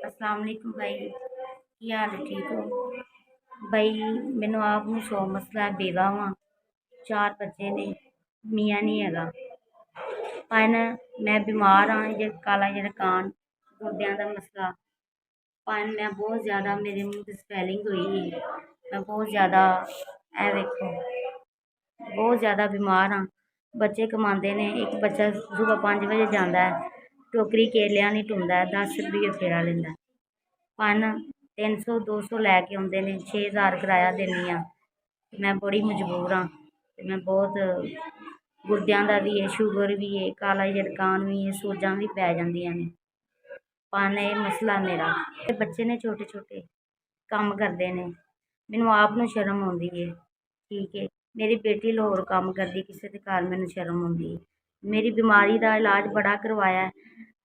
अस्सलाम वालेकुम भाई, की हाल है? ठीक हो भाई? मैनू आप ਨੂੰ 100 मसला बेवा वां, 4 बच्चे ने, मियाँ नहीं हैगा। पर मैं बीमार हाँ, जे काला कान गुर्दियां दा मसला, पर मैं बहुत ज़्यादा मेरे मुँह ते स्वैलिंग हुई है। मैं बहुत ज़्यादा ए वेखो बहुत ज़्यादा बीमार हाँ। बच्चे कमाते ने, एक बच्चा सुबह 5 बजे जाता है, टोकरी केलियां नहीं ढूंढता है, 10 रुपये फेरा लेंदा। पर 300-200 लैके आते हैं, 6000 किराया देनी हाँ। मैं बड़ी मजबूर हाँ, मैं बहुत गुर्दियां का भी है, शुगर भी है, काला झड़कान भी है, सोजा भी पै जांदियां ने। पर यह मसला मेरा बच्चे ने छोटे छोटे काम करते हैं, मैनू आप नू शर्म आती है। ठीक है, मेरी बेटी लाहौर काम करती, किसी के घर मैनू शर्म आती है। मेरी बीमारी का इलाज बड़ा करवाया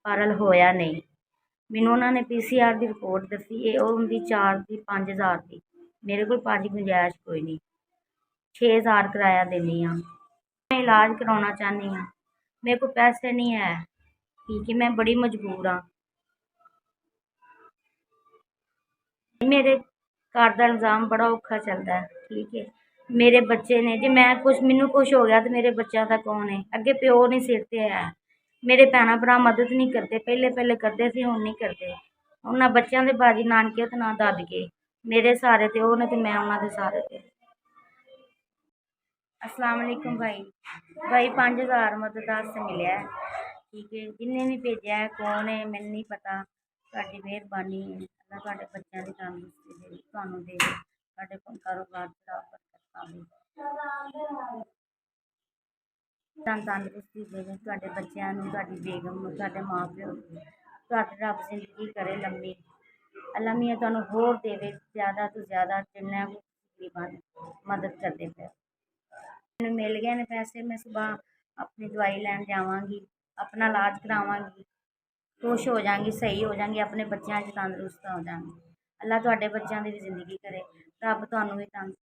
पर हल होया नहीं। मैनू उन्होंने PCR की रिपोर्ट दसी है, वो होंगी 4-5 हज़ार की। मेरे को भाजी गुंजाइश कोई नहीं, 6000 किराया देनी हाँ। मैं इलाज करवाना चाहनी हाँ, मेरे को पैसे नहीं है। ठीक है, मैं बड़ी मजबूर हाँ। मेरे घर का इल्ज़ाम बड़ा औखा चलता है। ठीक है, मेरे बच्चे ने, जे मैं कुछ मैनू कुछ हो गया तो मेरे बच्चों का कौन है? अगे प्यो नहीं सिर ते है। मेरे भैन भरा मदद नहीं करते, पहले पहले करते थे, हुण नहीं करते। हुण ना बच्चों के बाजी नानके ते ना दादके, मेरे सहारे ते वो ने ते मैं उन्हां दे सहारे ते। अस्सलाम वालेकुम भाई 5000 मदद वास्ते मिले। ठीक है, जिन्हें भी भेजा है कौन है मैनू नहीं पता। तुहाडी मेहरबानी है, अल्लाह तुहाडे बच्चों की तंदुरुस्ती दे, तुहानू दे, तुहाडे कारोबार च बरकत पावे, तंदुरुस्ती देवे तुहाडे बच्चों नू, तुहाडी बेगम नू, तुहाडे माँ प्यो नू। तुहाडी रब जिंदगी करे लंबी, अल्लाह मियां तुहानू होर देवे ज़्यादा तो ज़्यादा, जिन्ना मदद करते पे। मैनू मिल गए ने पैसे, मैं सुबह अपनी दवाई लैन जावांगी, अपना इलाज करावांगी, खुश हो जाएंगी, सही हो जाएंगी, अपने बच्चों च तंदुरुस्त हो जाएंगी। अल्लाह तुहाडे बच्चों की भी जिंदगी करे, रब तुहानू भी तंदुरुस्त